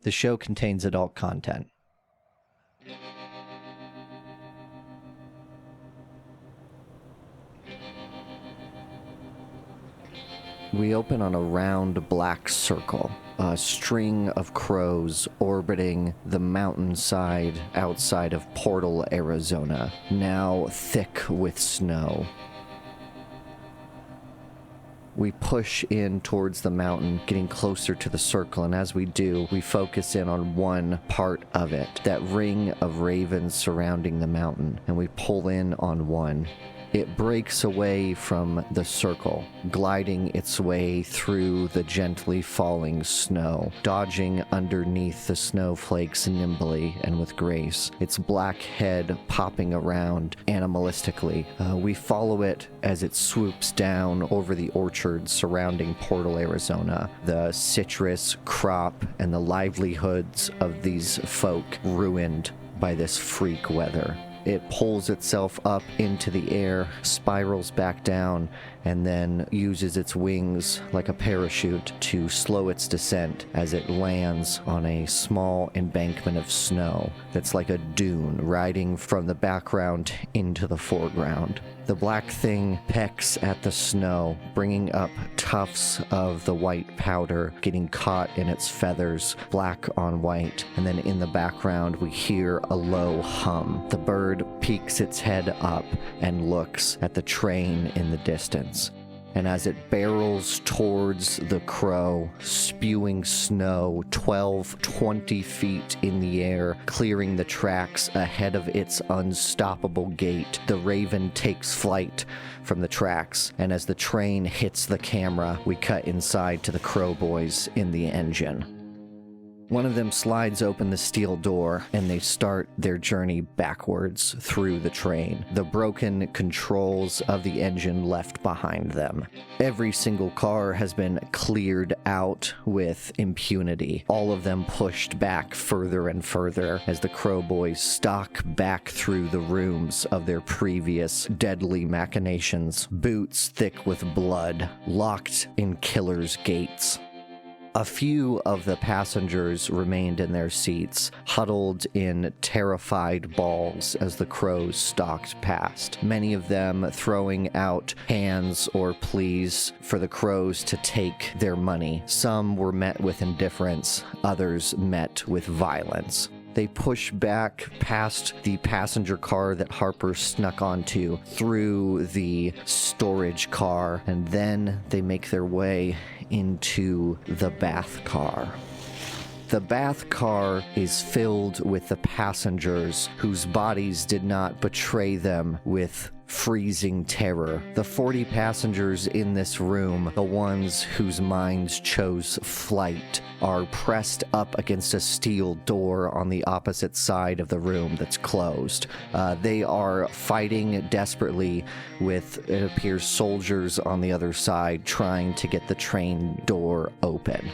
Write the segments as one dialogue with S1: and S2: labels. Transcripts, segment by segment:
S1: The show contains adult content. We open on a round black circle, a string of crows orbiting the mountainside outside of Portal, Arizona, now thick with snow. We push in towards the mountain, getting closer to the circle, and as we do, we focus in on one part of it, that ring of ravens surrounding the mountain, and we pull in on one. It breaks away from the circle, gliding its way through the gently falling snow, dodging underneath the snowflakes nimbly and with grace, its black head popping around animalistically. We follow it as it swoops down over the orchards surrounding Portal, Arizona, the citrus crop and the livelihoods of these folk ruined by this freak weather. It pulls itself up into the air, spirals back down, and then uses its wings like a parachute to slow its descent as it lands on a small embankment of snow that's like a dune riding from the background into the foreground. The black thing pecks at the snow, bringing up tufts of the white powder, getting caught in its feathers, black on white, and then in the background we hear a low hum. The bird peeks its head up and looks at the train in the distance. And as it barrels towards the crow, spewing snow 20 feet in the air, clearing the tracks ahead of its unstoppable gait, the raven takes flight from the tracks, and as the train hits the camera, we cut inside to the crow boys in the engine. One of them slides open the steel door, and they start their journey backwards through the train, the broken controls of the engine left behind them. Every single car has been cleared out with impunity, all of them pushed back further and further as the Crow Boys stalk back through the rooms of their previous deadly machinations, boots thick with blood, locked in killers' gates. A few of the passengers remained in their seats, huddled in terrified balls as the crows stalked past, many of them throwing out hands or pleas for the crows to take their money. Some were met with indifference, others met with violence. They push back past the passenger car that Harper snuck onto, through the storage car, and then they make their way into the bath car. The bath car is filled with the passengers whose bodies did not betray them with freezing terror. The 40 passengers in this room, the ones whose minds chose flight, are pressed up against a steel door on the opposite side of the room that's closed. They are fighting desperately with, it appears, soldiers on the other side trying to get the train door open.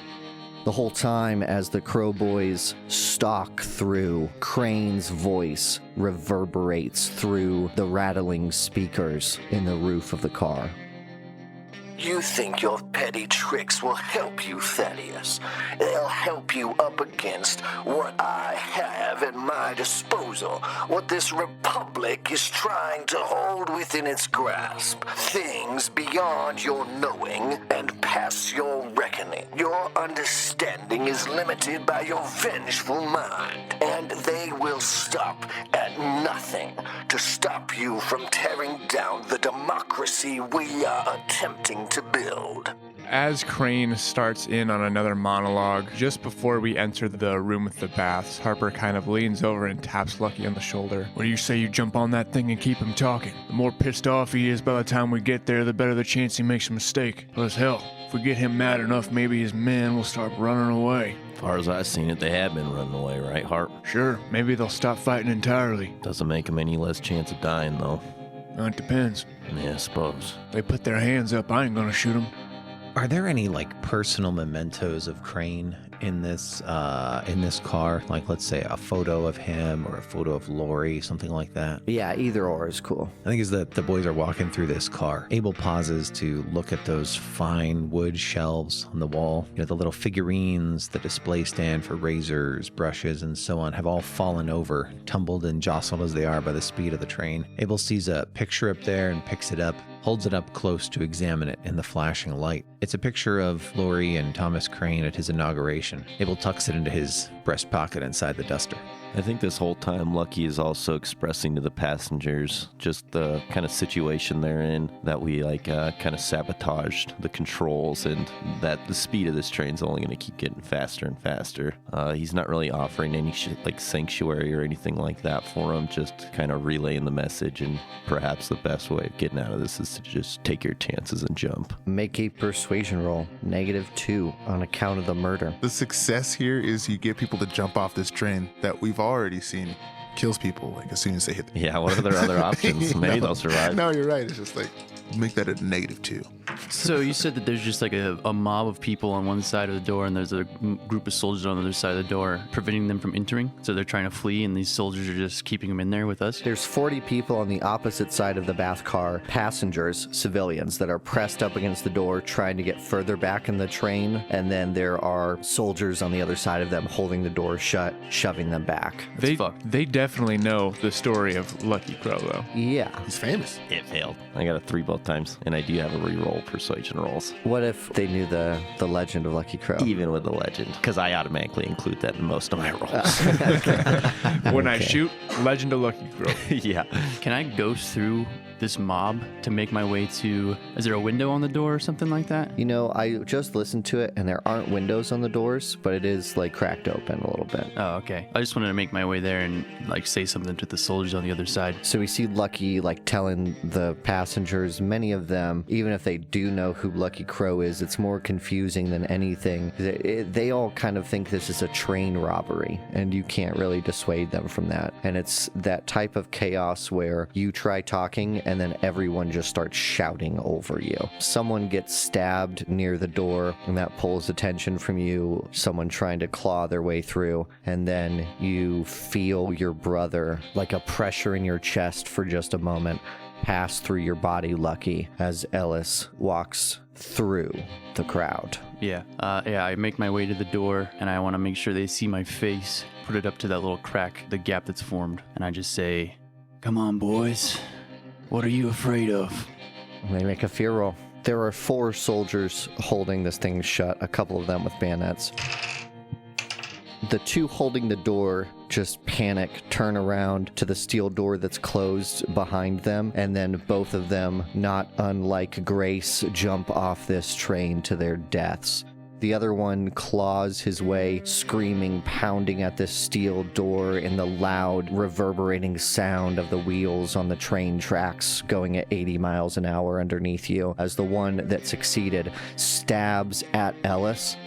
S1: The whole time, as the Crow Boys stalk through, Crane's voice reverberates through the rattling speakers in the roof of the car.
S2: You think your petty tricks will help you, Thaddeus? They'll help you up against what I have at my disposal, what this republic is trying to hold within its grasp. Things beyond your knowing and past your reckoning. Your understanding is limited by your vengeful mind, and they will stop at nothing to stop you from tearing down the democracy we are attempting to build.
S3: As Crane starts in on another monologue, just before we enter the room with the baths, Harper kind of leans over and taps Lucky on the shoulder. What do you say you jump on that thing and keep him talking? The more pissed off he is by the time we get there, the better the chance he makes a mistake. Plus, hell, if we get him mad enough, maybe his men will start running away.
S4: As far as I've seen it, they have been running away, right, Harp?
S3: Sure, maybe they'll stop fighting entirely.
S4: Doesn't make them any less chance of dying, though.
S3: It depends.
S4: Yeah, I suppose.
S3: They put their hands up, I ain't gonna shoot them.
S5: Are there any, personal mementos of Crane in this car? Like, let's say a photo of him or a photo of Lori, something like that.
S1: Yeah, either or is cool.
S5: I think as the boys are walking through this car, Abel pauses to look at those fine wood shelves on the wall. You know, the little figurines, the display stand for razors, brushes, and so on have all fallen over, tumbled and jostled as they are by the speed of the train. Abel sees a picture up there and picks it up, holds it up close to examine it in the flashing light. It's a picture of Lori and Thomas Crane at his inauguration. Abel tucks it into his breast pocket inside the duster.
S4: I think this whole time Lucky is also expressing to the passengers just the kind of situation they're in, that we kind of sabotaged the controls, and that the speed of this train's only going to keep getting faster and faster. He's not really offering any sanctuary or anything like that for him, just kind of relaying the message, and perhaps the best way of getting out of this is to just take your chances and jump.
S1: Make a persuasion roll, -2 on account of the murder.
S6: The success here is you get people to jump off this train that we've already seen kills people as soon as they hit the
S4: Yeah, what are their other options? Maybe they'll survive.
S6: No, you're right. It's just make that a -2.
S7: So you said that there's just a mob of people on one side of the door, and there's a group of soldiers on the other side of the door preventing them from entering. So they're trying to flee, and these soldiers are just keeping them in there with us.
S1: There's 40 people on the opposite side of the bath car, passengers, civilians, that are pressed up against the door trying to get further back in the train, and then there are soldiers on the other side of them holding the door shut, shoving them back.
S3: They definitely know the story of Lucky Crow, though.
S1: Yeah.
S6: He's famous.
S4: It failed. I got a 3 both times, and I do have a reroll persuasion rolls.
S1: What if they knew the legend of Lucky Crow?
S4: Even with the legend, because I automatically include that in most of my rolls.
S3: When I shoot, Legend of Lucky Crow.
S4: Yeah.
S7: Can I ghost through this mob to make my way to... Is there a window on the door or something like that?
S1: You know, I just listened to it, and there aren't windows on the doors, but it is cracked open a little bit.
S7: Oh, okay. I just wanted to make my way there and say something to the soldiers on the other side.
S1: So we see Lucky telling the passengers, many of them, even if they do know who Lucky Crow is, it's more confusing than anything. They all kind of think this is a train robbery, and you can't really dissuade them from that. And it's that type of chaos where you try talking and then everyone just starts shouting over you. Someone gets stabbed near the door, and that pulls attention from you, someone trying to claw their way through, and then you feel your brother, like a pressure in your chest for just a moment, pass through your body, Lucky, as Ellis walks through the crowd.
S7: Yeah, I make my way to the door, and I want to make sure they see my face, put it up to that little crack, the gap that's formed, and I just say, "Come on, boys. What are you afraid of?"
S1: They make a fear roll. There are 4 soldiers holding this thing shut, a couple of them with bayonets. The 2 holding the door just panic, turn around to the steel door that's closed behind them, and then both of them, not unlike Grace, jump off this train to their deaths. The other one claws his way, screaming, pounding at this steel door in the loud, reverberating sound of the wheels on the train tracks going at 80 miles an hour underneath you, as the one that succeeded stabs at Ellis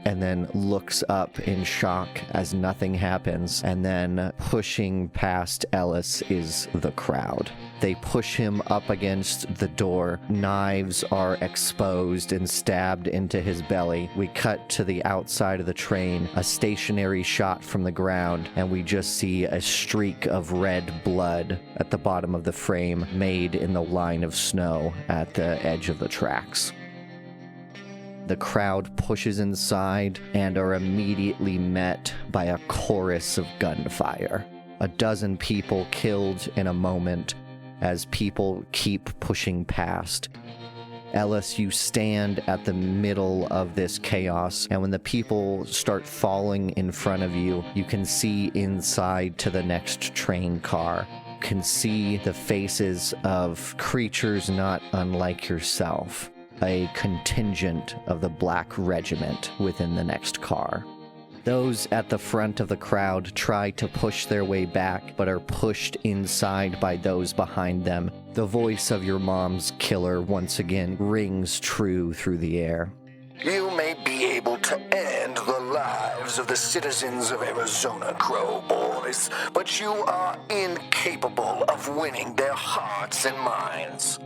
S1: and then looks up in shock as nothing happens, and then pushing past Ellis is the crowd. They push him up against the door. Knives are exposed and stabbed into his belly. We cut to the outside of the train, a stationary shot from the ground, and we just see a streak of red blood at the bottom of the frame made in the line of snow at the edge of the tracks. The crowd pushes inside and are immediately met by a chorus of gunfire. A dozen people killed in a moment as people keep pushing past. Ellis, you stand at the middle of this chaos, and when the people start falling in front of you, you can see inside to the next train car. You can see the faces of creatures not unlike yourself. A contingent of the Black Regiment within the next car. Those at the front of the crowd try to push their way back, but are pushed inside by those behind them. The voice of your mom's killer once again rings true through the air.
S2: You may be able to end the lives of the citizens of Arizona, Crow boys, but you are incapable of winning their hearts and minds.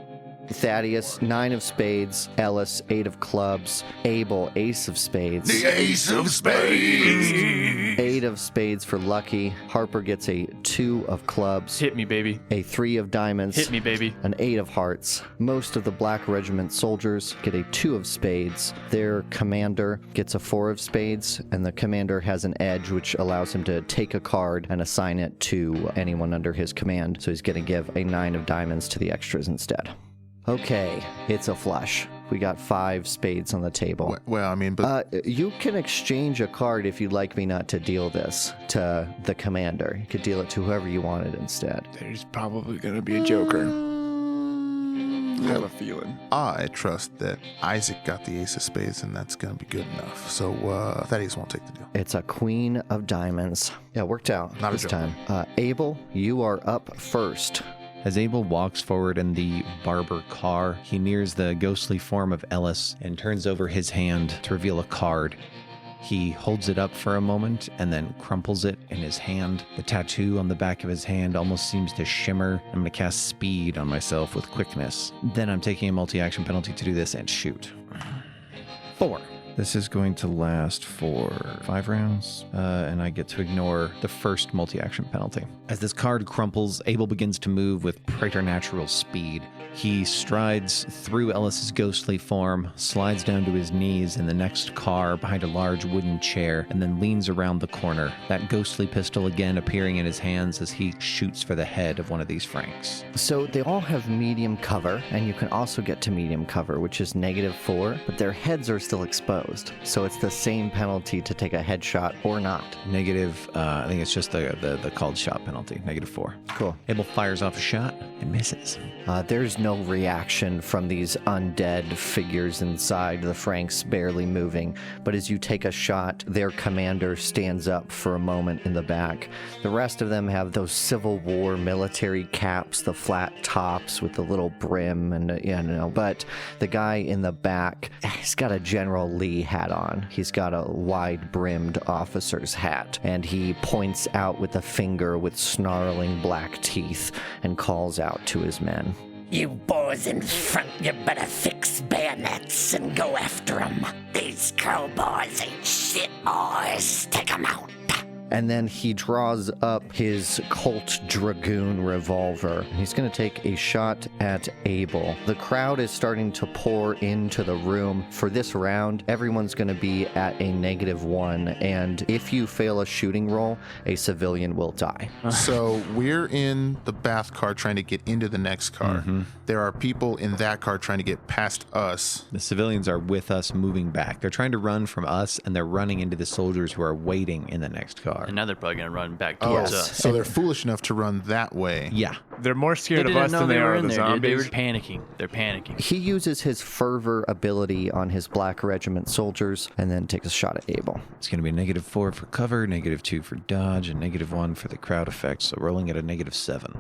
S1: Thaddeus, 9 of spades. Ellis, 8 of clubs. Abel, ace of spades.
S2: The ace of spades.
S1: 8 of spades for Lucky. Harper gets a 2 of clubs.
S3: Hit me, baby.
S1: A 3 of diamonds.
S3: Hit me, baby.
S1: An 8 of hearts. Most of the Black Regiment soldiers get a 2 of spades. Their commander gets a 4 of spades, and the commander has an edge which allows him to take a card and assign it to anyone under his command. So he's going to give a 9 of diamonds to the extras instead. Okay, it's a flush. We got 5 spades on the table.
S6: Well, I mean, but
S1: You can exchange a card if you'd like me not to deal this to the commander. You could deal it to whoever you wanted instead.
S3: There's probably going to be a joker. I have a feeling.
S6: I trust that Isaac got the ace of spades, and that's going to be good enough. So Thaddeus won't take the deal.
S1: It's a queen of diamonds. Yeah, worked out
S6: Not a
S1: this
S6: joke.
S1: time. Abel, you are up first.
S5: As Abel walks forward in the barber car, he nears the ghostly form of Ellis and turns over his hand to reveal a card. He holds it up for a moment and then crumples it in his hand. The tattoo on the back of his hand almost seems to shimmer. I'm going to cast speed on myself with quickness. Then I'm taking a multi-action penalty to do this and shoot. 4. This is going to last for 5 rounds, and I get to ignore the first multi-action penalty. As this card crumples, Abel begins to move with preternatural speed. He strides through Ellis's ghostly form, slides down to his knees in the next car behind a large wooden chair, and then leans around the corner, that ghostly pistol again appearing in his hands as he shoots for the head of one of these Franks.
S1: So they all have medium cover, and you can also get to medium cover, which is -4, but their heads are still exposed. So it's the same penalty to take a headshot or not.
S5: Negative, I think it's just the called shot penalty, -4.
S1: Cool.
S5: Abel fires off a shot and misses.
S1: There's no reaction from these undead figures inside, the Franks barely moving. But as you take a shot, their commander stands up for a moment in the back. The rest of them have those Civil War military caps, the flat tops with the little brim, and but the guy in the back, he's got a General Lee hat on. He's got a wide-brimmed officer's hat, and he points out with a finger with snarling black teeth and calls out to his men.
S2: You boys in front, you better fix bayonets and go after 'em. These cowboys ain't shit, boys. Take 'em out.
S1: And then he draws up his Colt Dragoon revolver. He's going to take a shot at Abel. The crowd is starting to pour into the room. For this round, everyone's going to be at a -1. And if you fail a shooting roll, a civilian will die.
S6: So we're in the bath car trying to get into the next car. There are people in that car trying to get past us.
S5: The civilians are with us moving back. They're trying to run from us, and they're running into the soldiers who are waiting in the next car.
S7: And now they're probably going to run back towards
S1: Yes.
S7: us.
S6: So they're foolish enough to run that way.
S5: Yeah.
S3: They're more
S7: They
S3: scared of
S7: didn't
S3: us
S7: know
S3: than
S7: they
S3: they
S7: were
S3: are of
S7: in
S3: the
S7: there, dude. They were
S3: zombies.
S7: panicking. They're panicking.
S1: He uses his fervor ability on his Black Regiment soldiers and then takes a shot at Abel.
S5: It's going to be -4 for cover, -2 for dodge, and -1 for the crowd effect, so rolling at a -7.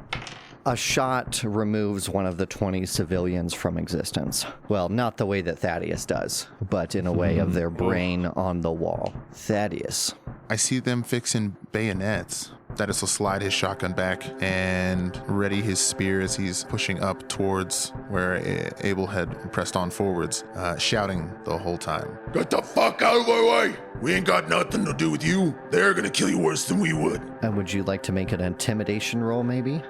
S1: A shot removes one of the 20 civilians from existence. Well, not the way that Thaddeus does, but in a way of their brain on the wall. Thaddeus.
S6: I see them fixing bayonets. Thaddeus will slide his shotgun back and ready his spear as he's pushing up towards where Abel had pressed on forwards, shouting the whole time.
S2: Get the fuck out of my way! We ain't got nothing to do with you. They're gonna kill you worse than we would.
S1: And would you like to make an intimidation roll, maybe?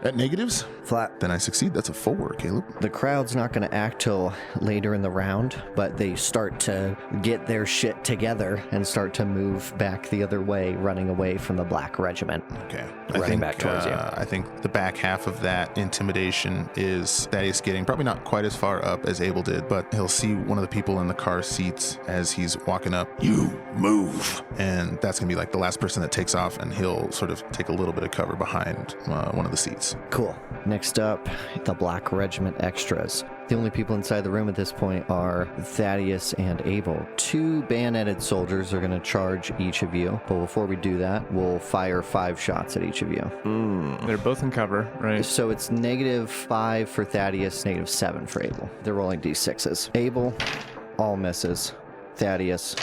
S6: At negatives?
S1: Flat.
S6: Then I succeed. That's a 4, Caleb.
S1: The crowd's not going to act till later in the round, but they start to get their shit together and start to move back the other way, running away from the Black Regiment.
S6: Okay.
S1: Running back towards you.
S6: I think the back half of that intimidation is Thaddeus getting probably not quite as far up as Abel did, but he'll see one of the people in the car seats as he's walking up. You move. And that's going to be like the last person that takes off, and he'll sort of take a little bit of cover behind one of the seats.
S1: Cool. Next up, the Black Regiment extras. The only people inside the room at this point are Thaddeus and Abel. 2 bayoneted soldiers are going to charge each of you, but before we do that, we'll fire 5 shots at each of you.
S3: They're both in cover, right?
S1: So it's -5 for Thaddeus, -7 for Abel. They're rolling d6s. Abel, all misses. Thaddeus,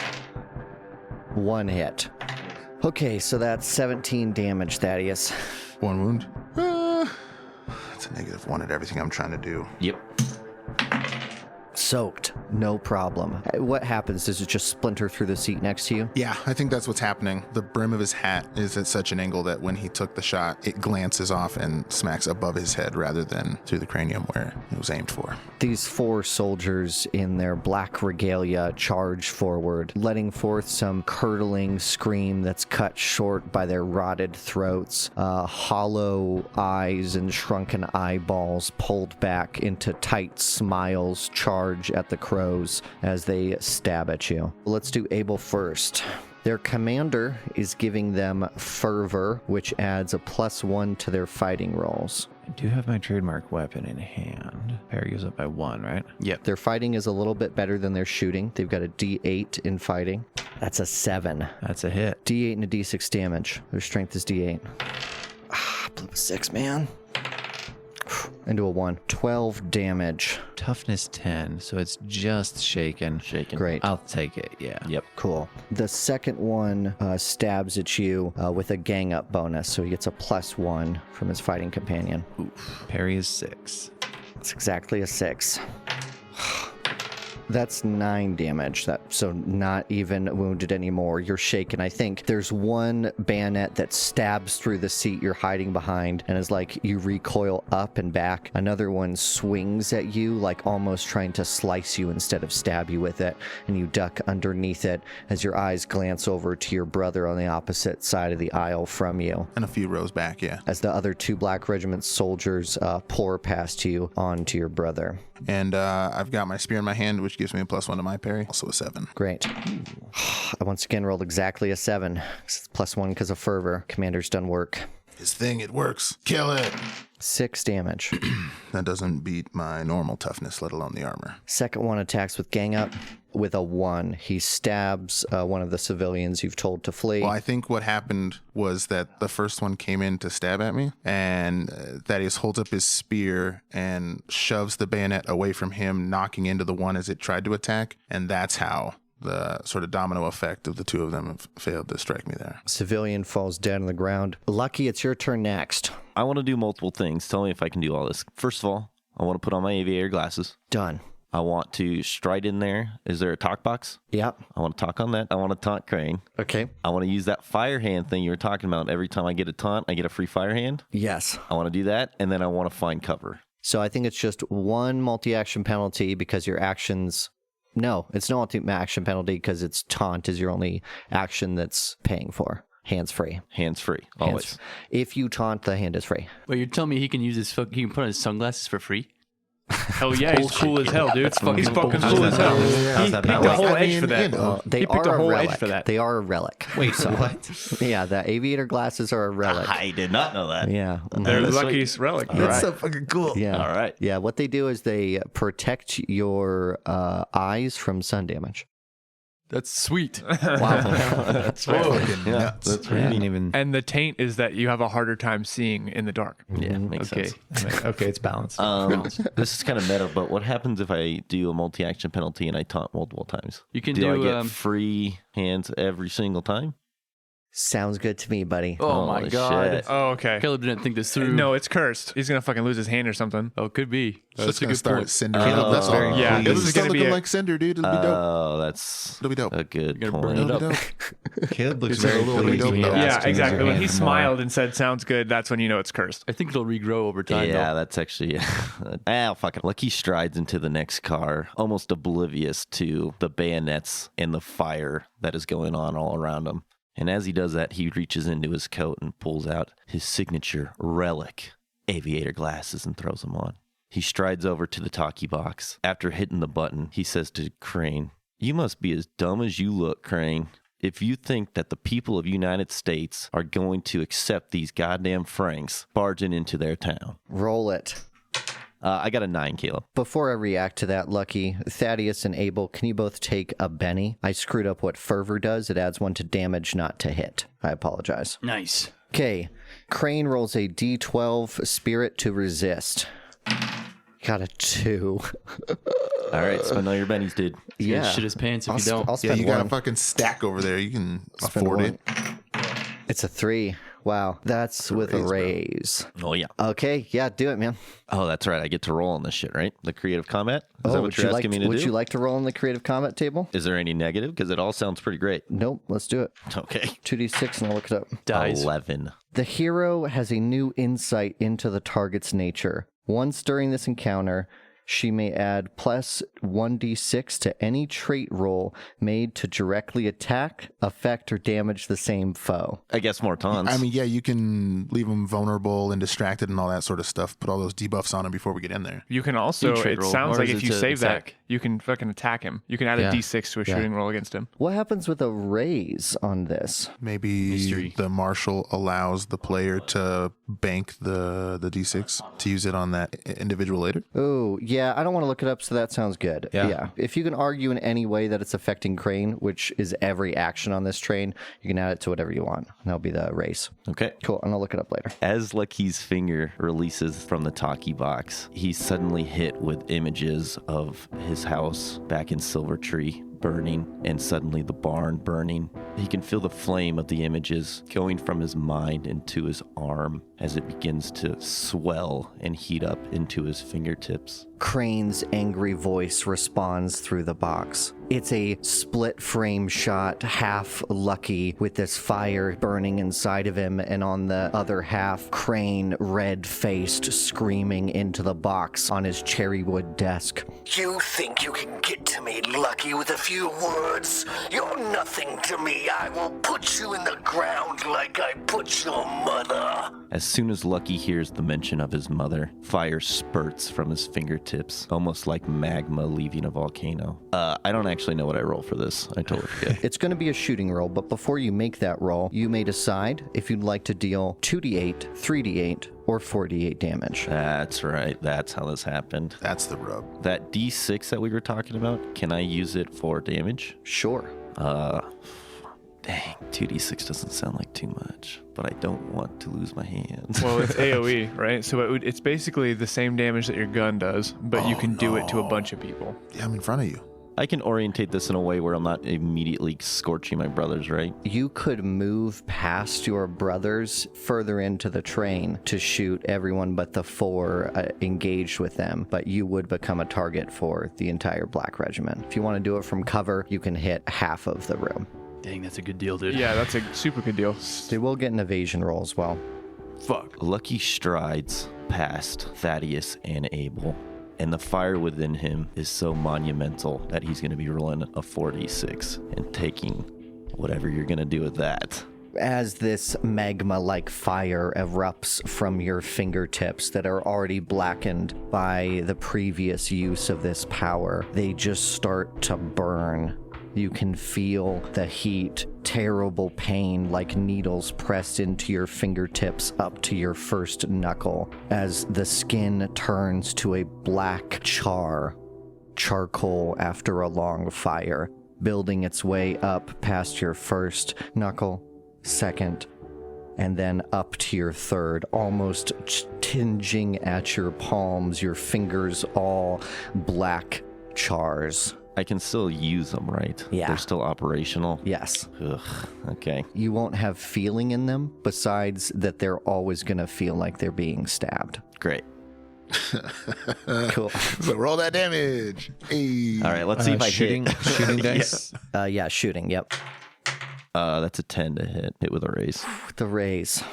S1: 1 hit. Okay, so that's 17 damage, Thaddeus.
S6: 1 wound. It's It's a -1 at everything I'm trying to do.
S4: Yep.
S1: Soaked. No problem. What happens? Does it just splinter through the seat next to you?
S6: Yeah, I think that's what's happening. The brim of his hat is at such an angle that when he took the shot, it glances off and smacks above his head rather than through the cranium where it was aimed for.
S1: These 4 soldiers in their black regalia charge forward, letting forth some curdling scream that's cut short by their rotted throats, hollow eyes and shrunken eyeballs pulled back into tight smiles charge at the crows as they stab at you. Let's do Abel first. Their commander is giving them fervor, which adds a +1 to their fighting rolls.
S5: I do have my trademark weapon in hand. Parry goes up by 1, right?
S7: Yep.
S1: Their fighting is a little bit better than their shooting. They've got a D8 in fighting. That's a 7.
S5: That's a hit.
S1: D8 and a D6 damage. Their strength is D8. Blew a 6, man. Into a 1. 12 damage.
S5: Toughness 10, so it's just shaken.
S1: Great.
S5: I'll take it, yeah.
S4: Yep.
S1: Cool. The second one stabs at you with a gang up bonus, so he gets a +1 from his fighting companion.
S5: Parry is 6.
S1: That's exactly a 6. That's 9 damage. So not even wounded anymore. You're shaken. I think there's one bayonet that stabs through the seat you're hiding behind, and as like you recoil up and back, another one swings at you, like almost trying to slice you instead of stab you with it, and you duck underneath it as your eyes glance over to your brother on the opposite side of the aisle from you.
S6: And a few rows back, yeah.
S1: As the other 2 Black Regiment soldiers pour past you onto your brother.
S6: And I've got my spear in my hand, which gives me a +1 to my parry, also a 7.
S1: Great. I once again rolled exactly a 7. It's +1 because of fervor. Commander's done work.
S6: His thing, it works. Kill it.
S1: 6 damage.
S6: That doesn't beat my normal toughness, let alone the armor.
S1: Second one attacks with gang up with a 1. He stabs one of the civilians you've told to flee.
S6: Well, I think what happened was that the first one came in to stab at me, and Thaddeus holds up his spear and shoves the bayonet away from him, knocking into the one as it tried to attack, and that's how the sort of domino effect of the 2 of them have failed to strike me there.
S1: Civilian falls dead on the ground. Lucky, it's your turn next.
S4: I want to do multiple things. Tell me if I can do all this. First of all, I want to put on my aviator glasses.
S1: Done.
S4: I want to stride in there. Is there a talk box?
S1: Yep.
S4: I want to talk on that. I want to taunt Crane.
S1: Okay.
S4: I want to use that fire hand thing you were talking about. Every time I get a taunt, I get a free fire hand.
S1: Yes.
S4: I want to do that, and then I want to find cover.
S1: So I think it's just 1 multi-action penalty because your actions... No, it's no multi-action penalty because it's taunt is your only action that's paying for. Hands free.
S4: Hands free, always.
S1: If you taunt, the hand is free.
S7: Wait, you're telling me he can use he can put on his sunglasses for free?
S3: Hell yeah, he's cool as hell, dude. He's fucking
S7: bullshit.
S3: cool as hell.
S5: How's
S3: He
S5: that
S3: picked
S5: not
S3: a whole
S6: I
S3: edge
S6: mean,
S3: for that.
S6: you know,
S1: They
S3: He picked
S1: are
S3: a whole
S1: relic.
S3: edge for that.
S1: They are a relic.
S5: Wait, so what?
S1: Yeah, the aviator glasses are a relic.
S4: I did not know that.
S1: Yeah.
S3: They're
S4: That's
S3: Lucky's relic.
S4: All right.
S5: so fucking cool.
S1: Yeah.
S4: All right.
S1: Yeah, what they do is they protect your eyes from sun damage.
S7: That's sweet.
S1: Wow.
S4: That's right. Yeah,
S6: nuts.
S4: that's
S5: I
S4: right.
S5: didn't even...
S3: And the taint is that you have a harder time seeing in the dark.
S4: Yeah, makes
S7: Okay.
S4: sense.
S5: Okay, it's balanced.
S4: This is kind of meta, but what happens if I do a multi-action penalty and I taunt multiple times?
S7: You can
S4: do I
S7: do,
S4: get free hands every single time?
S1: Sounds good to me, buddy.
S7: Oh my
S4: Holy
S7: god.
S4: shit.
S3: Oh, okay.
S7: Caleb didn't think this through.
S3: No, it's cursed. He's gonna fucking lose his hand or something.
S7: Oh, could be.
S6: It's just
S7: That's a
S6: gonna
S7: good
S6: start
S7: point.
S6: Cinder.
S4: Caleb,
S6: that's
S4: that's
S6: all.
S4: very
S3: Yeah,
S6: It'll
S3: this is
S6: start
S3: gonna be
S6: looking
S3: a-
S6: like Cinder, dude. It'll be dope.
S4: Oh, that's
S6: It'll be dope.
S4: a good
S7: You're gonna
S4: point.
S7: burn it
S6: It'll
S7: up.
S6: be dope.
S5: Caleb looks
S6: It's a
S5: very
S6: little
S5: pleased
S6: dope
S5: when
S6: though.
S5: you
S3: Yeah,
S5: asked him
S3: exactly.
S5: to
S3: When he
S5: use your hand
S3: smiled and said "sounds good," that's when you know it's cursed.
S7: I think it'll regrow over time.
S4: Yeah,
S7: though.
S4: that's actually. Fuck it. Lucky strides into the next car, almost oblivious to the bayonets and the fire that is going on all around him. And as he does that, he reaches into his coat and pulls out his signature relic aviator glasses and throws them on. He strides over to the talkie box. After hitting the button, he says to Crane, "You must be as dumb as you look, Crane. If you think that the people of United States are going to accept these goddamn Franks barging into their town."
S1: Roll it.
S4: I got a 9, Caleb.
S1: Before I react to that, Lucky, Thaddeus and Abel, can you both take a Benny? I screwed up what fervor does. It adds 1 to damage, not to hit. I apologize.
S7: Nice.
S1: Okay. Crane rolls a D12 spirit to resist. Got a 2.
S4: All right, spend all your bennies, dude.
S7: He's gonna
S1: Yeah.
S7: shit his pants if
S1: I'll,
S7: you don't.
S1: I'll
S6: Yeah,
S1: spend
S6: you got a
S1: 1.
S6: fucking stack over there. You can
S1: Spend
S6: afford
S1: 1.
S6: it.
S1: It's a 3. Wow. That's with a
S6: raise, bro.
S1: raise.
S4: Oh, yeah.
S1: Okay. Yeah, do it, man.
S4: Oh, that's right. I get to roll on this shit, right? The creative combat? Is that what
S1: would
S4: you're
S1: you
S4: asking
S1: like,
S4: me to
S1: would
S4: do?
S1: you like to roll on the creative combat table?
S4: Is there any negative? Because it all sounds pretty great.
S1: Nope. Let's do it.
S4: Okay.
S1: 2d6 and I'll look it up.
S7: Dies.
S4: 11.
S1: The hero has a new insight into the target's nature. Once during this encounter, she may add plus 1d6 to any trait roll made to directly attack, affect, or damage the same foe.
S4: I guess more taunts.
S6: I mean, yeah, you can leave them vulnerable and distracted and all that sort of stuff. Put all those debuffs on them before we get in there.
S3: You can also,
S7: trade
S3: it
S7: roll,
S3: sounds
S7: or
S3: like
S7: is
S3: if
S7: it
S3: you
S7: to
S3: save that,
S7: attack?
S3: you can fucking attack him. You can add
S5: Yeah.
S3: a d6 to a shooting roll against him.
S1: What happens with a raise on this?
S6: Maybe
S7: Mystery.
S6: the marshal allows the player to bank the d6 to use it on that individual later.
S1: Oh, yeah, I don't want to look it up, so that sounds good.
S5: Yeah.
S1: If you can argue in any way that it's affecting Crane, which is every action on this train, you can add it to whatever you want. And that'll be the race.
S4: okay.
S1: Cool, and I'll look it up later.
S4: As Lucky's finger releases from the talkie box, he's suddenly hit with images of his house back in Silvertree burning, and suddenly the barn burning. He can feel the flame of the images going from his mind into his arm as it begins to swell and heat up into his fingertips.
S1: Crane's angry voice responds through the box. It's a split frame shot, half Lucky with this fire burning inside of him, and on the other half, Crane, red-faced, screaming into the box on his cherrywood desk.
S2: You think you can get to me, Lucky, with a few words? You're nothing to me. I will put you in the ground like I put your mother.
S4: As soon as Lucky hears the mention of his mother, fire spurts from his fingertips, almost like magma leaving a volcano. I don't actually know what I roll for this. I totally forget.
S1: It's going to be a shooting roll, but before you make that roll, you may decide if you'd like to deal 2d8, 3d8, or 4d8 damage.
S4: That's right. That's how this happened.
S6: That's the rub.
S4: That D6 that we were talking about, can I use it for damage?
S1: Sure.
S4: Dang, 2d6 doesn't sound like too much, but I don't want to lose my hands.
S3: Well, it's AoE, right? So it's basically the same damage that your gun does, but you can do it to a bunch of people.
S6: Yeah, I'm in front of you.
S4: I can orientate this in a way where I'm not immediately scorching my brothers, right?
S1: You could move past your brothers further into the train to shoot everyone but the four engaged with them, but you would become a target for the entire Black Regiment. If you want to do it from cover, you can hit half of the room.
S7: Dang, that's a good deal, dude.
S3: Yeah, that's a super good deal.
S1: They will get an evasion roll as well.
S3: Fuck.
S4: Lucky strides past Thaddeus and Abel, and the fire within him is so monumental that he's going to be rolling a 46 and taking whatever you're going to do with that.
S1: As this magma-like fire erupts from your fingertips that are already blackened by the previous use of this power, they just start to burn. You can feel the heat, terrible pain like needles pressed into your fingertips up to your first knuckle as the skin turns to a black charcoal after a long fire, building its way up past your first knuckle, second, and then up to your third, almost tinging at your palms, your fingers all black chars.
S4: I can still use them, right?
S1: Yeah.
S4: They're still operational?
S1: Yes.
S4: Ugh, okay.
S1: You won't have feeling in them, besides that they're always going to feel like they're being stabbed.
S4: Great.
S1: Cool.
S6: So roll that damage. Hey.
S4: All right, let's see if I
S5: shooting,
S4: hit.
S5: shooting dice.
S1: Yeah, shooting, yep.
S4: That's a 10 to hit with a raise.
S1: The raise.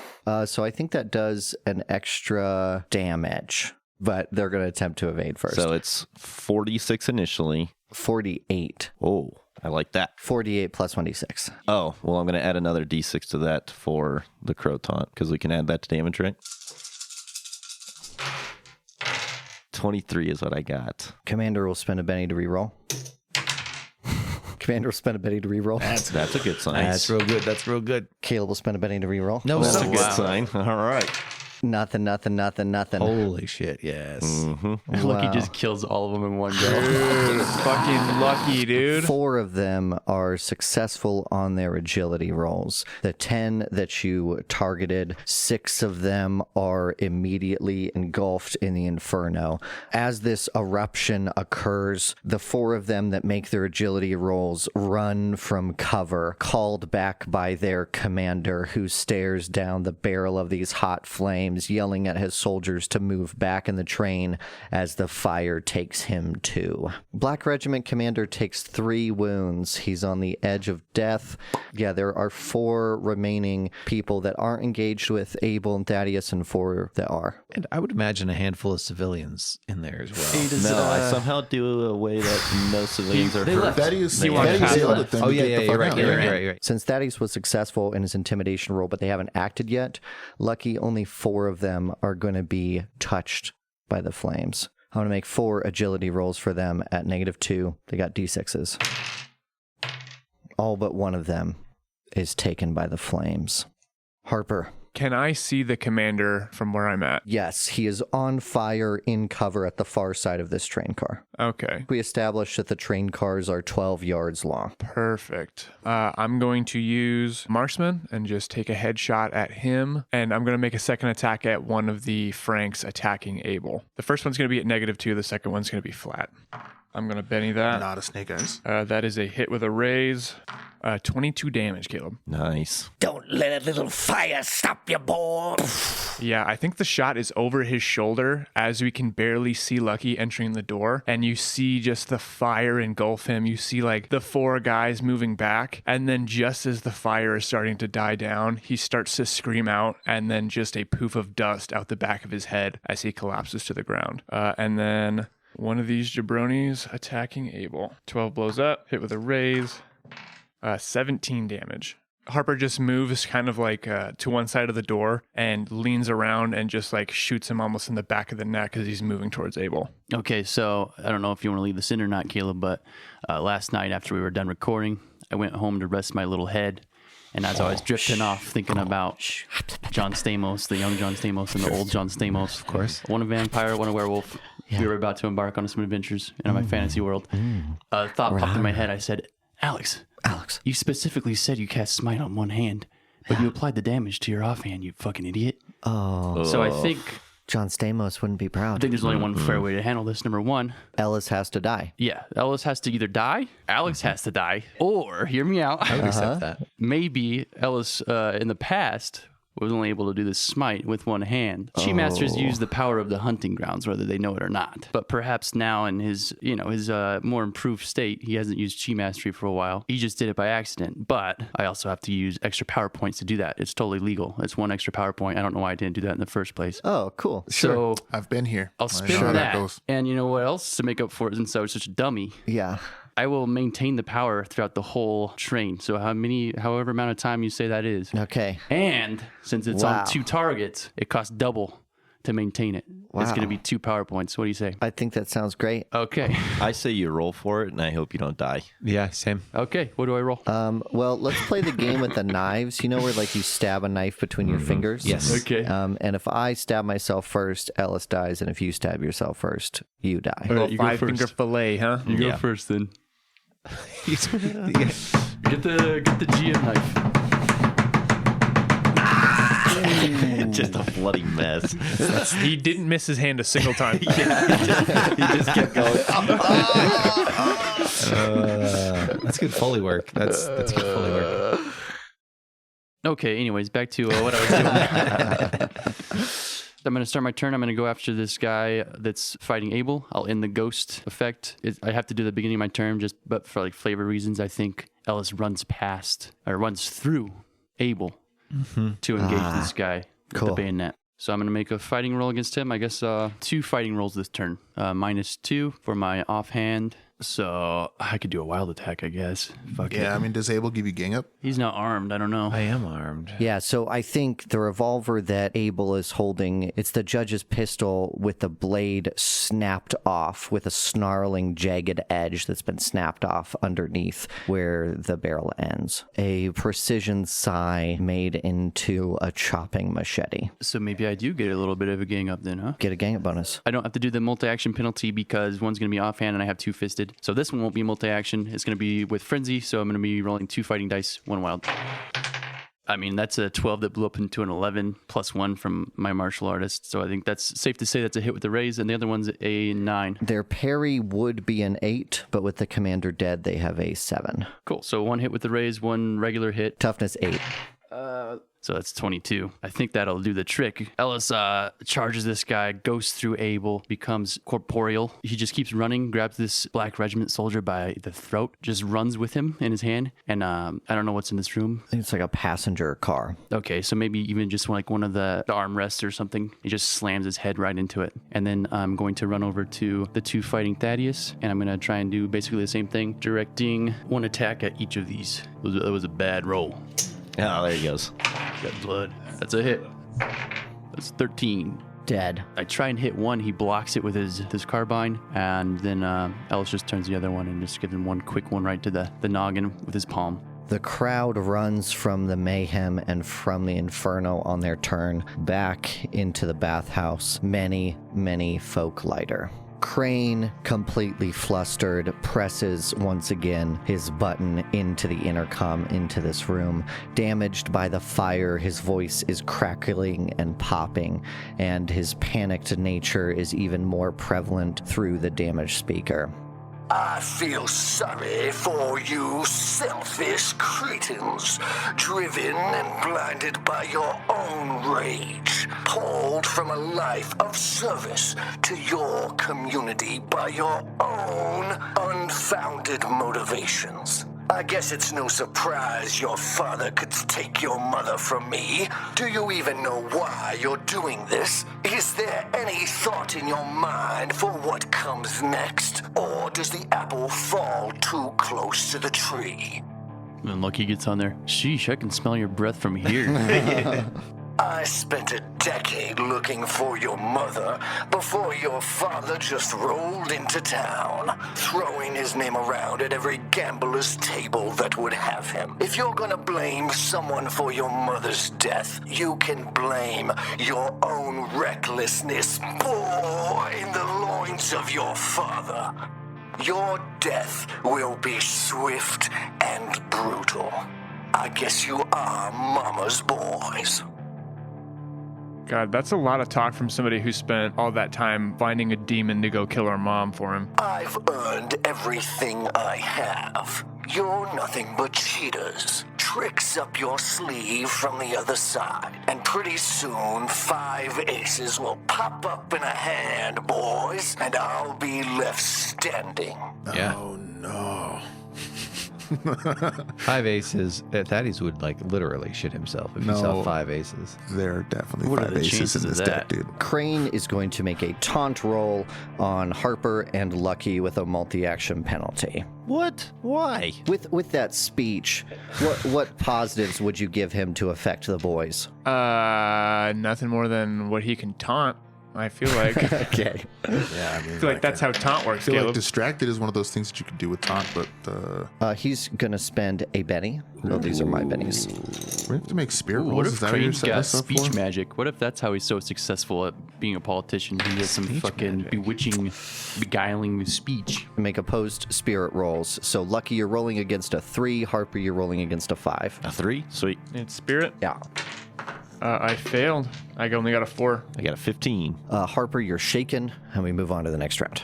S1: So I think that does an extra damage, but they're going to attempt to evade first.
S4: So it's 46 initially.
S1: 48.
S4: Oh, I like that.
S1: 48 plus 1d6.
S4: Oh, well, I'm going to add another d6 to that for the crow taunt, because we can add that to damage, right? 23 is what I got.
S1: Commander will spend a Benny to reroll. Commander will spend a Benny to reroll.
S4: That's a good sign.
S5: That's real good. That's real good.
S1: Caleb will spend a Benny to reroll.
S5: No,
S4: That's
S5: so
S4: a good sign. All right.
S1: Nothing.
S5: Holy shit, yes.
S7: Lucky just kills all of them in one go.
S3: Dude, fucking lucky, dude.
S1: 4 of them are successful on their agility rolls. The 10 that you targeted, 6 of them are immediately engulfed in the inferno. As this eruption occurs, the 4 of them that make their agility rolls run from cover, called back by their commander, who stares down the barrel of these hot flames, yelling at his soldiers to move back in the train as the fire takes him too. Black Regiment commander takes 3 wounds. He's on the edge of death. Yeah, there are 4 remaining people that aren't engaged with Abel and Thaddeus, and 4 that are.
S5: And I would imagine a handful of civilians in there as well.
S4: No, I somehow do a way that no civilians are hurt.
S6: Thaddeus
S3: He wants
S6: Thaddeus
S3: to
S6: yelled
S3: have
S6: at them
S5: Oh,
S6: to
S5: yeah,
S6: get the
S5: you're
S6: fuck
S5: right,
S6: out.
S5: you're right.
S1: Since Thaddeus was successful in his intimidation roll, but they haven't acted yet, lucky only 4 of them are going to be touched by the flames. I'm going to make 4 agility rolls for them at -2. They got D6s. All but one of them is taken by the flames. Harper.
S3: Can I see the commander from where I'm at?
S1: Yes, he is on fire in cover at the far side of this train car.
S3: Okay.
S1: We established that the train cars are 12 yards long.
S3: Perfect. I'm going to use Marksman and just take a headshot at him. And I'm going to make a second attack at one of the Franks attacking Abel. The first one's going to be at -2. The second one's going to be flat. I'm going to Benny that.
S6: Not a snake eyes.
S3: That is a hit with a raise. 22 damage, Caleb.
S4: Nice.
S2: Don't let a little fire stop you, boy.
S3: Yeah, I think the shot is over his shoulder as we can barely see Lucky entering the door. And you see just the fire engulf him. You see like the 4 guys moving back. And then just as the fire is starting to die down, he starts to scream out. And then just a poof of dust out the back of his head as he collapses to the ground. And then one of these jabronis attacking Abel. 12 blows up, hit with a raise. 17 damage. Harper just moves kind of like to one side of the door and leans around and just like shoots him almost in the back of the neck as he's moving towards Abel.
S7: Okay, so I don't know if you want to leave this in or not, Caleb, but last night after we were done recording, I went home to rest my little head. And as I was drifting off, thinking about John Stamos, the young John Stamos and the old John Stamos. Of course. One a vampire, one a werewolf. Yeah. We were about to embark on some adventures in my fantasy world. A thought popped in my head. I said, Alex, you specifically said you cast Smite on one hand, but you applied the damage to your offhand, you fucking idiot.
S1: Oh.
S7: So I think
S1: John Stamos wouldn't be proud.
S7: I think there's only one fair way to handle this. Number 1.
S1: Ellis has to die.
S7: Yeah, Ellis has to either die, Alex has to die, or, hear me out,
S5: I would accept that.
S7: maybe Ellis in the past was only able to do this smite with one hand. Chi Masters use the power of the hunting grounds, whether they know it or not. But perhaps now in his more improved state, he hasn't used Chi Mastery for a while. He just did it by accident. But I also have to use extra power points to do that. It's totally legal. It's 1 extra power point. I don't know why I didn't do that in the first place.
S1: Oh, cool.
S7: So
S6: I've been here.
S7: I'll
S6: I know
S7: spin
S6: how
S7: that.
S6: goes.
S7: And you know what else to make up for it since I was such a dummy?
S1: Yeah.
S7: I will maintain the power throughout the whole train. So however amount of time you say that is.
S1: Okay.
S7: And since it's
S1: Wow.
S7: on 2 targets, it costs double to maintain it. It's
S1: Wow.
S7: going to be 2 power points. What do you say?
S1: I think that sounds great.
S7: Okay.
S4: I say you roll for it, and I hope you don't die.
S5: Yeah, same.
S7: Okay. What do I roll?
S1: Well, let's play the game with the knives. You know where like you stab a knife between your fingers?
S5: Yes.
S7: Okay.
S1: And if I stab myself first, Ellis dies. And if you stab yourself first, you die.
S7: All right, you go
S3: 5-finger
S7: first.
S3: fillet, huh?
S7: You go
S4: Yeah.
S7: first then.
S5: Yeah.
S7: Get the GM knife.
S4: Just a bloody mess.
S3: He didn't miss his hand a single time.
S4: He just kept going.
S5: That's good Foley work. That's good Foley work.
S7: Okay, anyways, back to what I was doing. I'm going to start my turn. I'm going to go after this guy that's fighting Abel. I'll end the ghost effect. I have to do the beginning of my turn, but for like flavor reasons, I think Ellis runs through Abel to engage this guy with
S1: Cool.
S7: the bayonet. So I'm going to make a fighting roll against him. I guess 2 fighting rolls this turn. -2 for my offhand. So I could do a wild attack, I guess. Fuck
S6: Yeah,
S7: it.
S6: I mean, does Abel give you gang up?
S7: He's not armed. I don't know.
S5: I am armed.
S1: Yeah, so I think the revolver that Abel is holding, it's the judge's pistol with the blade snapped off with a snarling, jagged edge that's been snapped off underneath where the barrel ends. A precision sigh made into a chopping machete.
S7: So maybe I do get a little bit of a gang up then, huh?
S1: Get a gang up bonus.
S7: I don't have to do the multi-action penalty because one's going to be offhand and I have two-fisted. So this one won't be multi-action. It's going to be with frenzy, so I'm going to be rolling 2 fighting dice, 1 wild. I mean, that's a 12 that blew up into an 11 plus 1 from my martial artist. So I think that's safe to say that's a hit with the raise, and the other one's a 9.
S1: Their parry would be an 8, but with the commander dead, they have a 7.
S7: Cool. So 1 hit with the raise, 1 regular hit.
S1: Toughness 8.
S7: So that's 22. I think that'll do the trick. Ellis charges this guy, goes through Abel, becomes corporeal. He just keeps running, grabs this black regiment soldier by the throat, just runs with him in his hand. And I don't know what's in this room.
S1: I think it's like a passenger car.
S7: Okay, so maybe even just like one of the armrests or something. He just slams his head right into it. And then I'm going to run over to the 2 fighting Thaddeus, and I'm going to try and do basically the same thing, directing 1 attack at each of these. That was a bad roll.
S4: Oh, there he goes.
S7: Got blood. That's a hit. That's 13.
S1: Dead.
S7: I try and hit one. He blocks it with his carbine, and then Ellis just turns the other one and just gives him one quick one right to the noggin with his palm.
S1: The crowd runs from the mayhem and from the inferno on their turn back into the bathhouse. Many, many folk lighter. Crane, completely flustered, presses once again his button into the intercom into this room. Damaged by the fire, his voice is crackling and popping, and his panicked nature is even more prevalent through the damaged speaker.
S2: I feel sorry for you selfish cretins, driven and blinded by your own rage, pulled from a life of service to your community by your own unfounded motivations. I guess it's no surprise your father could take your mother from me. Do you even know why you're doing this? Is there any thought in your mind for what comes next? Or does the apple fall too close to the tree?
S7: And Lucky gets on there. Sheesh, I can smell your breath from here.
S2: I spent a decade looking for your mother before your father just rolled into town, throwing his name around at every gambler's table that would have him. If you're gonna blame someone for your mother's death, you can blame your own recklessness born in the loins of your father. Your death will be swift and brutal. I guess you are Mama's boys.
S3: God, that's a lot of talk from somebody who spent all that time finding a demon to go kill our mom for him.
S2: I've earned everything I have. You're nothing but cheaters. Tricks up your sleeve from the other side. And pretty soon, 5 aces will pop up in a hand, boys, and I'll be left standing.
S5: Yeah.
S6: Oh, no.
S5: 5 aces. Thaddeus would like literally shit himself if he saw 5 aces.
S6: There are definitely
S7: What are
S6: 5
S7: the
S6: aces
S7: chances
S6: in
S7: of
S6: this
S7: that?
S6: deck, dude.
S1: Crane is going to make a taunt roll on Harper and Lucky with a multi-action penalty.
S4: What? Why?
S1: With that speech, what positives would you give him to affect the boys?
S3: Nothing more than what he can taunt, I feel like. I
S1: Okay.
S6: Yeah, I mean,
S3: feel like that's how taunt
S6: I
S3: works,
S6: feel like
S3: Caleb.
S6: distracted is one of those things that you could do with taunt, but
S1: He's gonna spend a Benny. No, these are my bennies.
S6: we have to make spirit rolls.
S7: What
S6: Is
S7: if
S6: that what you're
S7: Crane's
S6: setting
S7: got
S6: us up
S7: speech
S6: for?
S7: magic? What if that's how he's so successful at being a politician? He has some fucking bewitching, beguiling speech.
S1: Make opposed spirit rolls. So Lucky, you're rolling against a 3. Harper, you're rolling against a 5.
S4: A 3? Sweet.
S3: It's spirit.
S1: Yeah.
S3: I failed. I only got a 4.
S4: I got a 15.
S1: Harper, you're shaken, and we move on to the next round.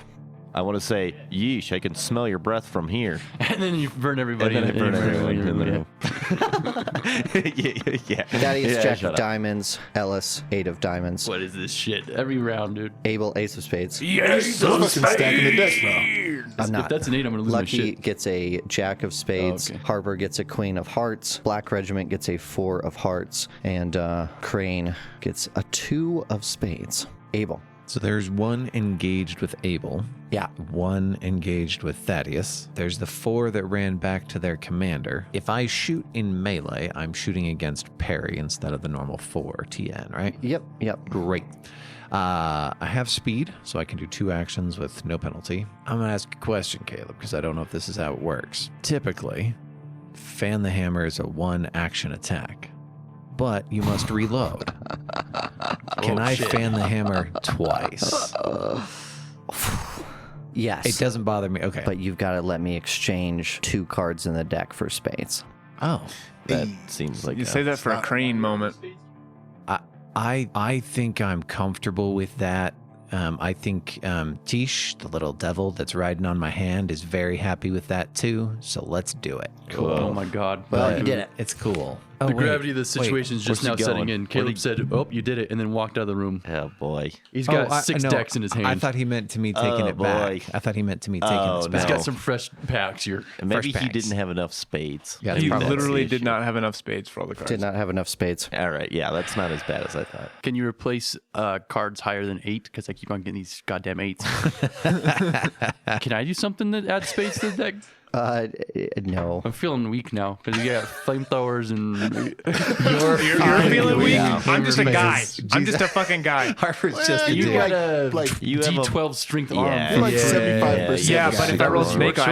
S4: I want to say, yeesh, I can smell your breath from here.
S7: And then you burn everybody.
S4: And then I burn everyone in the
S7: Yeah.
S4: room. yeah.
S1: Thaddeus,
S4: Yeah,
S1: Jack
S4: shut
S1: of
S4: up.
S1: Diamonds. Ellis, 8 of Diamonds.
S7: What is this shit? Every round, dude.
S1: Abel, Ace of Spades.
S3: Yes,
S6: Fucking stacking the deck now.
S1: I'm
S7: If
S1: not.
S7: that's an 8, I'm gonna lose my
S1: Lucky
S7: shit.
S1: gets a Jack of Spades.
S7: Oh, okay.
S1: Harper gets a Queen of Hearts. Black Regiment gets a 4 of Hearts. And Crane gets a 2 of Spades. Abel.
S5: So there's one engaged with Abel.
S1: Yeah.
S5: One engaged with Thaddeus. There's the 4 that ran back to their commander. If I shoot in melee, I'm shooting against parry instead of the normal 4 TN, right?
S1: Yep.
S5: Great. I have speed, so I can do 2 actions with no penalty. I'm going to ask a question, Caleb, because I don't know if this is how it works. Typically, Fan the Hammer is a 1-action attack, but you must reload. Can I fan the hammer twice?
S1: Yes.
S5: It doesn't bother me. Okay.
S1: But you've got to let me exchange 2 cards in the deck for spades.
S5: Oh.
S4: That seems like
S3: You say that for a Crane moment.
S5: I think I'm comfortable with that. I think Tish, the little devil that's riding on my hand, is very happy with that too. So let's do it.
S7: Cool. Oh my God.
S1: Well, you did it.
S5: It's cool.
S7: The gravity of the situation is just now
S4: where's he
S7: setting
S4: going?
S7: in. Caleb said, "Oh, you did it," and then walked out of the room.
S4: Oh boy.
S7: He's got 6 decks in his hand.
S5: I thought he meant to me taking it back. I thought he meant to me taking this
S7: He's
S5: back.
S7: got some fresh packs here.
S4: And maybe
S5: Fresh
S4: he
S5: packs.
S4: didn't have enough spades.
S5: Yeah,
S4: Maybe
S3: He
S5: probably
S4: that's the
S3: literally
S4: issue.
S3: did not have enough spades for all the cards.
S1: Did not have enough spades.
S4: All right, yeah, that's not as bad as I thought.
S7: Can you replace cards higher than 8? Because I keep on getting these goddamn 8s. Can I do something that adds space to the deck?
S1: No.
S7: I'm feeling weak now because you got flamethrowers and
S3: You're feeling weak?
S5: Yeah.
S3: I'm just a guy.
S5: Jesus.
S3: I'm just a fucking guy.
S5: Harper's just a
S7: you
S5: dude.
S7: got a
S4: you have a-
S7: D12 strength
S4: Yeah.
S7: arm.
S6: You're like
S5: Yeah,
S6: 75%.
S3: Yeah,
S6: guy.
S3: but if I roll
S4: What
S3: snake eyes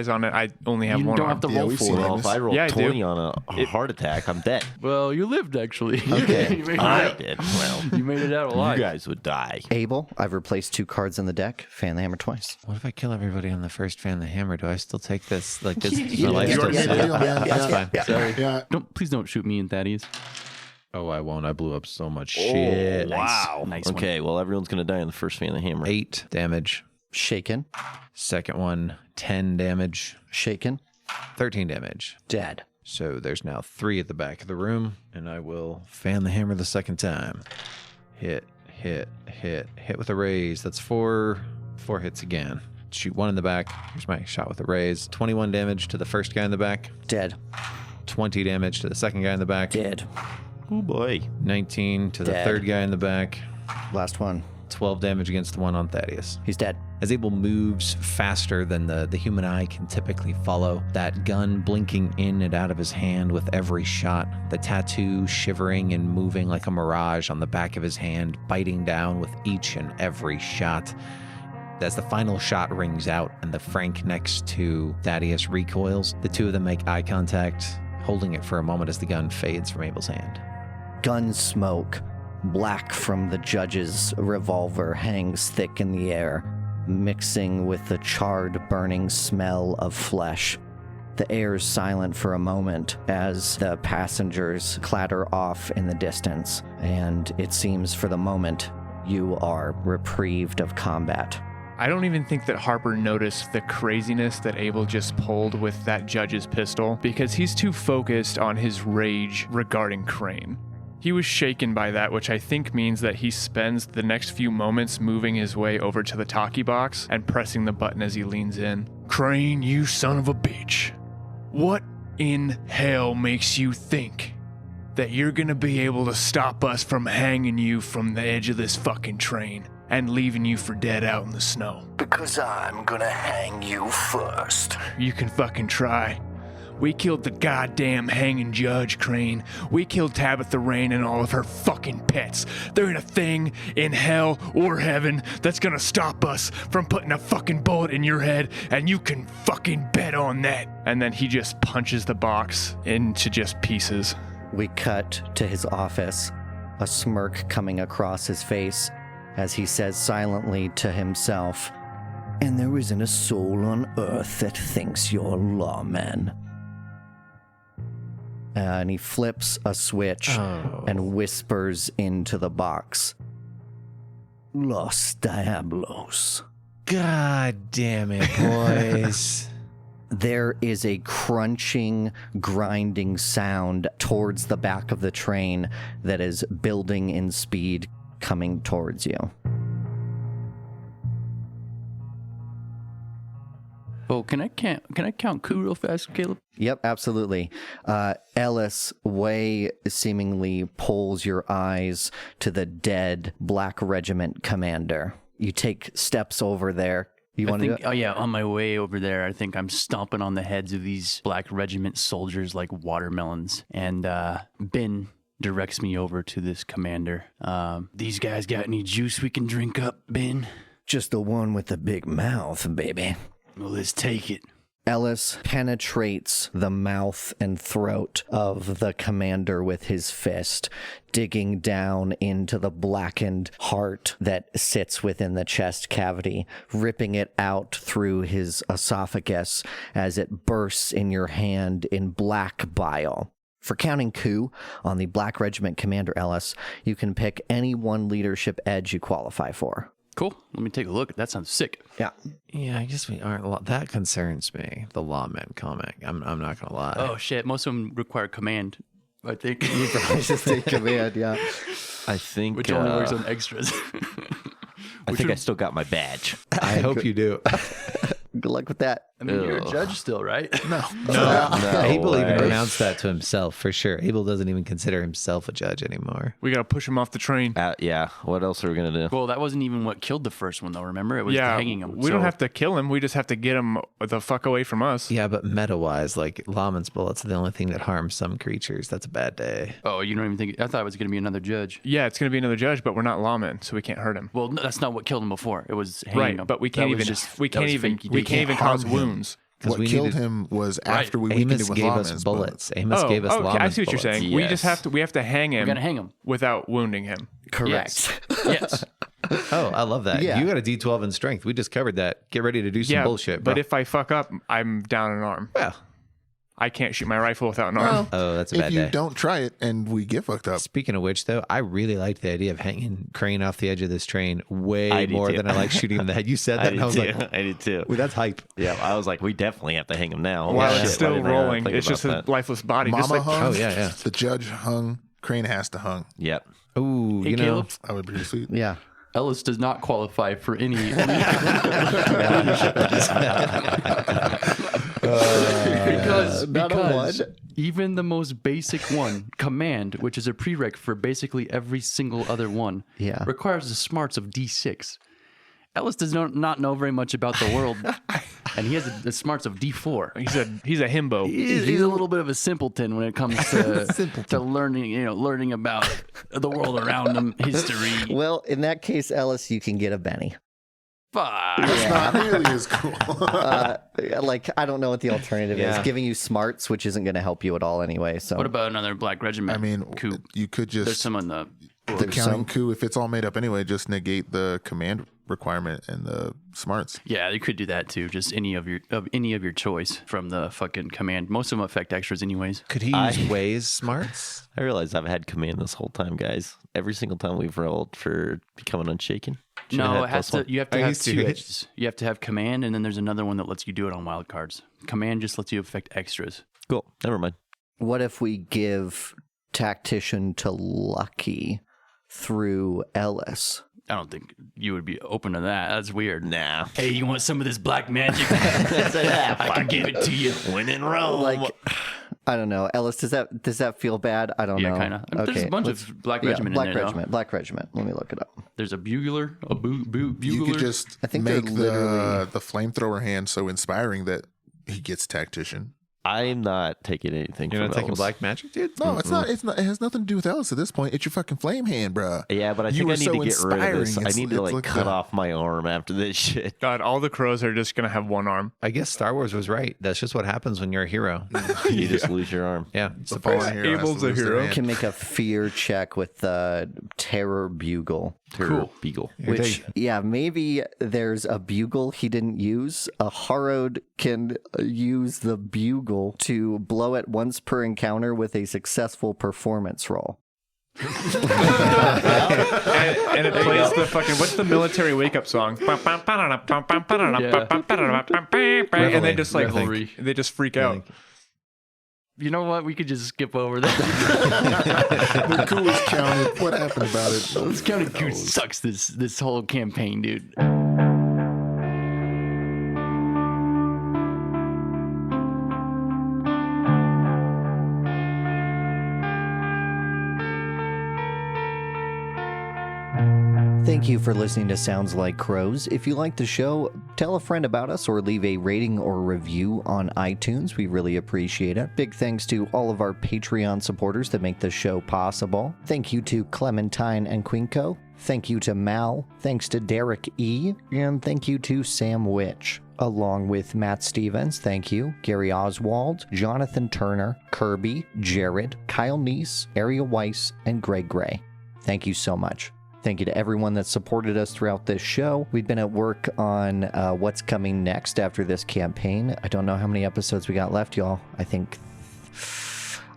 S7: choice?
S3: on it, I only have
S7: You
S3: one
S7: don't
S3: arm.
S7: have to
S6: Yeah,
S7: roll
S6: we've
S7: for
S6: seen
S7: it.
S6: that.
S4: Well, if I roll
S3: Yeah, I do.
S4: 20 on a heart attack, I'm dead.
S7: Well, you lived actually.
S4: Okay,
S7: you, made
S4: I
S7: it
S4: did. Well,
S7: out. You made it out
S4: you
S7: alive.
S4: guys would die.
S1: Abel, I've replaced 2 cards in the deck. Fan the hammer twice.
S5: What if I kill everybody on the first fan the hammer? Do I still take this? Like this?
S1: Yeah,
S5: my life
S1: yeah,
S5: still
S1: yeah,
S5: set?
S6: yeah, yeah,
S5: That's
S6: yeah.
S5: fine.
S7: Sorry.
S6: Yeah.
S7: Please don't shoot me and Thaddeus.
S5: Oh, I won't. I blew up so much shit.
S4: Wow.
S7: Nice one.
S4: Okay, well, everyone's going to die on the first fan of the hammer.
S5: 8 damage.
S1: Shaken.
S5: Second one, 10 damage.
S1: Shaken.
S5: 13 damage.
S1: Dead.
S5: So there's now 3 at the back of the room, and I will fan the hammer the second time. Hit with a raise. That's 4 hits again. Shoot 1 in the back. Here's my shot with a raise. 21 damage to the first guy in the back.
S1: Dead.
S5: 20 damage to the second guy in the back.
S1: Dead.
S4: Oh, boy.
S5: 19 to the
S1: Dead.
S5: third guy in the back.
S1: Last one.
S5: 12 damage against the one on Thaddeus.
S1: He's dead.
S5: As Abel moves faster than the human eye can typically follow, that gun blinking in and out of his hand with every shot, the tattoo shivering and moving like a mirage on the back of his hand, biting down with each and every shot. As the final shot rings out and the Frank next to Thaddeus recoils, the 2 of them make eye contact, holding it for a moment as the gun fades from Abel's hand.
S1: Gun smoke, black from the judge's revolver, hangs thick in the air, mixing with the charred, burning smell of flesh. The air is silent for a moment as the passengers clatter off in the distance, and it seems for the moment you are reprieved of combat.
S3: I don't even think that Harper noticed the craziness that Abel just pulled with that judge's pistol because he's too focused on his rage regarding Crane. He was shaken by that, which I think means that he spends the next few moments moving his way over to the talkie box and pressing the button as he leans in. Crane, you son of a bitch. What in hell makes you think that you're gonna be able to stop us from hanging you from the edge of this fucking train and leaving you for dead out in the snow?
S2: Because I'm gonna hang you first.
S3: You can fucking try. We killed the goddamn hanging judge, Crane. We killed Tabitha Rain and all of her fucking pets. There ain't a thing in hell or heaven that's gonna stop us from putting a fucking bullet in your head, and you can fucking bet on that. And then he just punches the box into just pieces.
S1: We cut to his office, a smirk coming across his face as he says silently to himself,
S2: And there isn't a soul on earth that thinks you're lawmen.
S1: and he flips a switch and whispers into the box.
S2: Los Diablos.
S5: God damn it, boys.
S1: There is a crunching, grinding sound towards the back of the train that is building in speed, coming towards you.
S7: Oh, can I count coup real fast, Caleb?
S1: Yep, absolutely. Ellis way seemingly pulls your eyes to the dead Black Regiment commander. You take steps over there. You want to do it?
S7: Oh, yeah, on my way over there, I think I'm stomping on the heads of these Black Regiment soldiers like watermelons. And Ben directs me over to this commander. These guys got any juice we can drink up, Ben?
S1: Just the one with the big mouth, baby.
S7: Well, let's take it.
S1: Ellis penetrates the mouth and throat of the commander with his fist, digging down into the blackened heart that sits within the chest cavity, ripping it out through his esophagus as it bursts in your hand in black bile. For counting coup on the Black Regiment Commander Ellis, you can pick any one leadership edge you qualify for.
S7: Cool. Let me take a look. That sounds sick.
S1: Yeah.
S5: Yeah, I guess we aren't. That concerns me. The lawman comic. I'm not gonna lie.
S7: Oh, shit. Most of them require command, I think.
S1: You probably just take command, yeah.
S4: I think.
S7: Which only works on extras.
S4: I think I still got my badge.
S5: I hope you do.
S1: Good luck with that.
S7: I mean, you're a judge still, right?
S6: No.
S5: Abel even
S4: way.
S5: pronounced that to himself for sure. Abel doesn't even consider himself a judge anymore.
S3: We gotta push him off the train.
S4: Yeah. What else are we gonna do?
S7: Well, that wasn't even what killed the first one, though. Remember, it was hanging him.
S3: We don't have to kill him. We just have to get him the fuck away from us.
S5: Yeah, but meta-wise, like lawman's bullets are the only thing that harms some creatures. That's a bad day.
S7: Oh, you don't even think? I thought it was going to be another judge.
S3: Yeah, it's gonna be another judge, but we're not lawmen, so we can't hurt him.
S7: Well, no, that's not what killed him before. It was hanging him.
S3: But we
S7: That
S3: can't
S7: was
S3: even.
S7: just-
S3: We
S7: that
S3: can't
S7: was
S3: even.
S7: fake.
S3: We
S7: You
S3: can't even
S6: harm
S3: cause
S6: him.
S3: wounds.
S6: What
S5: we
S6: killed
S5: needed-
S6: him was after we weakened
S5: Amos
S6: him with
S5: gave
S6: lawman's
S5: us bullets. Amos gave us
S3: okay.
S5: lawman's
S3: I see what you're
S5: bullets.
S3: saying. We
S4: Yes.
S3: just have to. We have to hang him.
S7: We're gonna hang him.
S3: without wounding him.
S1: Correct.
S7: Yes.
S5: Oh, I love that.
S1: Yeah.
S5: You got a D12 in strength. We just covered that. Get ready to do some bullshit, bro.
S3: But if I fuck up, I'm down an arm.
S5: well,
S3: I can't shoot my rifle without an arm.
S5: oh, that's a
S6: If
S5: bad
S6: you
S5: day.
S6: don't try it and we get fucked up,
S5: Speaking of which, though, I really liked the idea of hanging Crane off the edge of this train way
S4: I do
S5: more
S4: too.
S5: than I like shooting him in the head. You said that, and I was like,
S4: I did too.
S5: "Ooh, that's hype."
S4: Yeah, I was like, we definitely have to hang him now.
S3: While
S4: Shit,
S3: it's
S4: why
S3: still
S4: didn't I
S3: rolling,
S4: think
S3: it's just
S4: about
S3: a
S4: that?
S3: lifeless body.
S6: Mama
S3: just like,
S6: hung.
S5: Oh, yeah.
S6: The judge hung. Crane has to hung.
S4: Yep.
S5: Ooh,
S7: Hey,
S5: you know,
S7: Caleb.
S6: I would be pretty sweet.
S1: Yeah.
S7: Ellis does not qualify for any. because even the most basic one, command, which is a prereq for basically every single other one, requires the smarts of D6. Ellis does not know very much about the world, and he has the smarts of D4.
S3: he's a himbo.
S7: He's a little bit of a simpleton when it comes to learning about the world around him, history.
S1: Well, in that case, Ellis, you can get a Benny.
S7: Fuck.
S6: It's not nearly as cool.
S1: I don't know what the alternative
S5: Yeah.
S1: is. Giving you smarts, which isn't going to help you at all anyway. So
S7: What about another Black Regiment?
S6: I mean,
S7: coup?
S6: you could
S7: There's
S6: just
S7: some on the.
S6: the counting coup. If it's all made up anyway, just negate the command requirement and the smarts.
S7: Yeah, you could do that too. Just any of your choice from the fucking command. Most of them affect extras, anyways.
S5: could he use Waze smarts?
S4: I realize I've had command this whole time, guys. Every single time we've rolled for becoming unshaken. Should've
S7: No,
S4: had
S7: it has
S4: +1.
S7: to. You have to
S5: Are you
S7: have two
S5: serious?
S7: edges. You have to have command, and then there's another one that lets you do it on wild cards. Command just lets you affect extras.
S4: Cool. Never mind.
S1: what if we give Tactician to Lucky through Ellis?
S7: I don't think you would be open to that. That's weird.
S4: Nah.
S7: Hey, you want some of this black magic? I can give it to you.
S4: When in Rome.
S1: Like, I don't know. Ellis, does that feel bad? I don't know.
S7: Yeah, kind of. There's a bunch of Black Regiment
S1: Black
S7: in there.
S1: Regiment. Black Regiment. Let me look it up.
S7: There's a bugler, bugler.
S6: You could just
S1: I think they're
S6: make
S1: literally-
S6: the flamethrower hand so inspiring that he gets tactician.
S4: I'm not taking anything
S5: You're
S4: from
S5: not taking
S4: Ellis.
S5: black magic, dude?
S6: No, it's not. It's not. It has nothing to do with Ellis at this point. It's your fucking flame hand, bruh.
S4: Yeah, but I
S6: You
S4: think
S6: were
S4: I need
S6: so
S4: to get rid of this.
S6: inspiring.
S4: I need to
S6: It's
S4: like cut
S6: the-
S4: off my arm after this shit.
S3: God, all the crows are just gonna have one arm.
S5: I guess Star Wars was right. That's just what happens when you're a hero.
S4: You just lose your arm.
S5: Yeah. It's
S6: The
S5: the
S6: fallen
S5: first.
S6: hero has to
S3: Abel's a
S6: lose their
S3: hero.
S6: hand.
S1: Can make a fear check with the Terror Bugle.
S4: Cool. Beagle.
S1: Which, yeah, maybe there's a bugle he didn't use. A Harrowed can use the bugle to blow it once per encounter with a successful performance roll.
S3: And it plays the fucking, what's the military wake up song? And they just like
S7: Revelry.
S3: they just freak out.
S7: You know what? We could just skip over that.
S6: The coup is counted. What happened about it?
S7: This county coup sucks this whole campaign, dude.
S1: Thank you for listening to Sounds Like Crows. If you like the show, tell a friend about us or leave a rating or review on iTunes. We really appreciate it. Big thanks to all of our Patreon supporters that make the show possible. Thank you to Clementine and Quinco. Thank you to Mal. Thanks to Derek E. And thank you to Sam Witch. Along with Matt Stevens, thank you, Gary Oswald, Jonathan Turner, Kirby, Jared, Kyle Neese, Ariel Weiss, and Greg Gray. Thank you so much. Thank you to everyone that supported us throughout this show. We've been at work on what's coming next after this campaign. I don't know how many episodes we got left, y'all. I think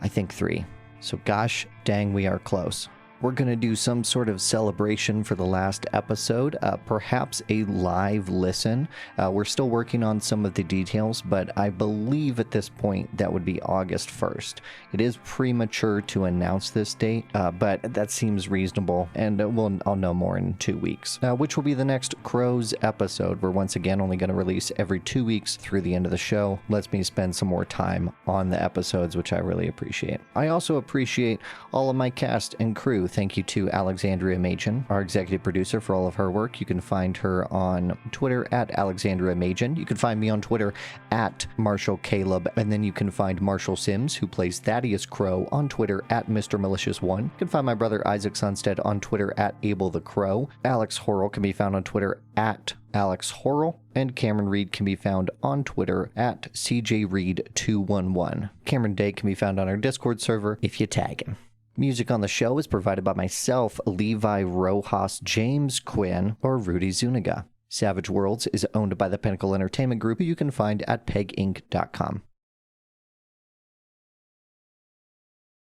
S1: 3. So gosh dang, we are close. We're going to do some sort of celebration for the last episode, perhaps a live listen. We're still working on some of the details, but I believe at this point that would be August 1st. It is premature to announce this date, but that seems reasonable, and I'll know more in 2 weeks, which will be the next Crows episode. We're once again only going to release every 2 weeks through the end of the show. Lets me spend some more time on the episodes, which I really appreciate. I also appreciate all of my cast and crew. Thank you to Alexandria Machen, our executive producer, for all of her work. You can find her on Twitter at Alexandria Machen. You can find me on Twitter at Marshall Caleb, and then you can find Marshall Sims, who plays Thaddeus Crow, on Twitter at Mr. Malicious1. You can find my brother Isaac Sunstead on Twitter at Abel the Crow. Alex Horrell can be found on Twitter at Alex Horrell, and Cameron Reed can be found on Twitter at CJReed211. Cameron Day can be found on our Discord server if you tag him. Music on the show is provided by myself, Levi Rojas, James Quinn, or Rudy Zuniga. Savage Worlds is owned by the Pinnacle Entertainment Group, who you can find at peginc.com.